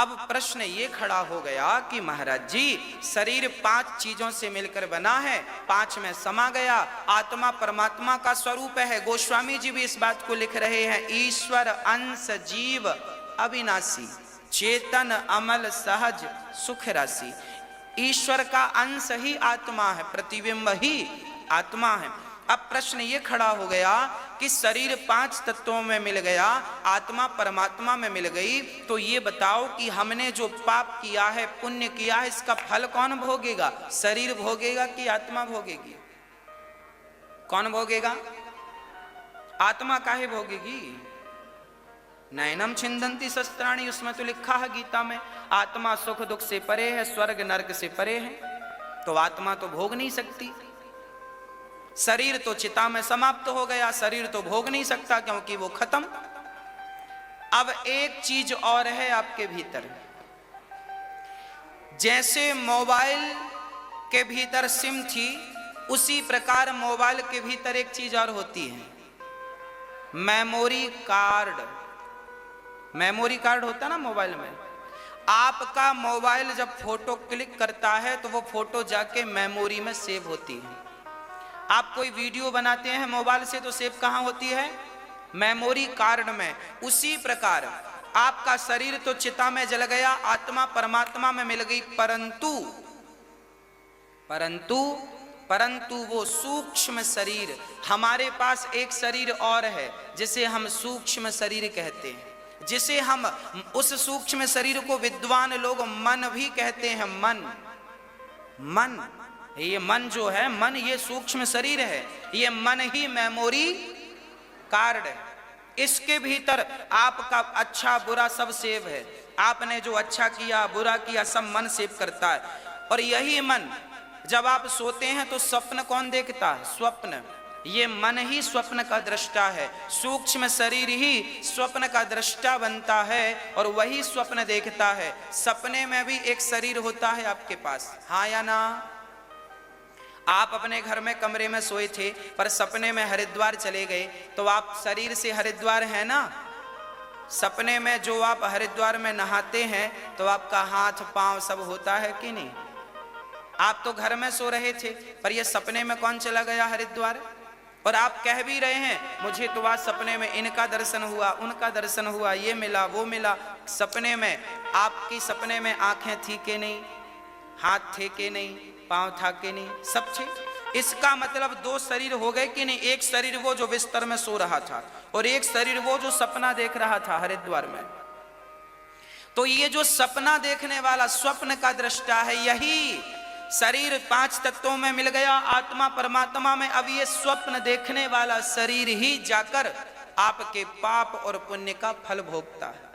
अब प्रश्न ये खड़ा हो गया कि महाराज जी शरीर 5 चीजों से मिलकर बना है, 5 में समा गया, आत्मा परमात्मा का स्वरूप है। गोस्वामी जी भी इस बात को लिख रहे हैं, ईश्वर अंश जीव अविनाशी, चेतन अमल सहज सुख राशि। ईश्वर का अंश ही आत्मा है, प्रतिबिंब ही आत्मा है। अब प्रश्न ये खड़ा हो गया कि शरीर 5 तत्वों में मिल गया, आत्मा परमात्मा में मिल गई, तो ये बताओ कि हमने जो पाप किया है, पुण्य किया है, इसका फल कौन भोगेगा? शरीर भोगेगा कि आत्मा भोगेगी? कौन भोगेगा? आत्मा काहे भोगेगी? नैनम छिंदंती शस्त्राणी, उसमें तो लिखा है गीता में, आत्मा सुख दुख से परे है, स्वर्ग नरक से परे है, तो आत्मा तो भोग नहीं सकती। शरीर तो चिता में समाप्त हो गया, शरीर तो भोग नहीं सकता क्योंकि वो खत्म। अब एक चीज और है आपके भीतर, जैसे मोबाइल के भीतर सिम थी, उसी प्रकार मोबाइल के भीतर एक चीज और होती है, मेमोरी कार्ड। मेमोरी कार्ड होता ना मोबाइल में, आपका मोबाइल जब फोटो क्लिक करता है तो वो फोटो जाके मेमोरी में सेव होती है। आप कोई वीडियो बनाते हैं मोबाइल से तो सेव कहां होती है? मेमोरी कार्ड में। उसी प्रकार आपका शरीर तो चिता में जल गया, आत्मा परमात्मा में मिल गई, परंतु वो सूक्ष्म शरीर, हमारे पास एक शरीर और है जिसे हम सूक्ष्म शरीर कहते हैं, जिसे हम उस सूक्ष्म शरीर को विद्वान लोग मन भी कहते हैं। मन ये मन जो है, मन ये सूक्ष्म शरीर है, ये मन ही मेमोरी कार्ड है। इसके भीतर आपका अच्छा बुरा सब सेव है, आपने जो अच्छा किया बुरा किया सब मन सेव करता है। और यही मन जब आप सोते हैं तो स्वप्न कौन देखता है? स्वप्न। ये मन ही स्वप्न का दृष्टा है, सूक्ष्म शरीर ही स्वप्न का दृष्टा बनता है और वही स्वप्न देखता है। सपने में भी एक शरीर होता है आपके पास, हाँ या ना? आप अपने घर में कमरे में सोए थे पर सपने में हरिद्वार चले गए, तो आप शरीर से हरिद्वार है ना? सपने में जो आप हरिद्वार में नहाते हैं तो आपका हाथ पांव सब होता है कि नहीं? आप तो घर में सो रहे थे पर ये सपने में कौन चला गया? हरिद्वार। और आप कह भी रहे हैं मुझे तो आज सपने में इनका दर्शन हुआ, उनका दर्शन हुआ, ये मिला वो मिला। सपने में आपकी सपने में आंखें थी कि नहीं, हाथ थे कि नहीं, पांव था कि नहीं, सब थे। इसका मतलब 2 शरीर हो गए कि नहीं? एक शरीर वो जो बिस्तर में सो रहा था और एक शरीर वो जो सपना देख रहा था हरिद्वार में। तो ये जो सपना देखने वाला स्वप्न का दृष्टा है, यही शरीर 5 तत्वों में मिल गया, आत्मा परमात्मा में। अब ये स्वप्न देखने वाला शरीर ही जाकर आपके पाप और पुण्य का फल भोगता है।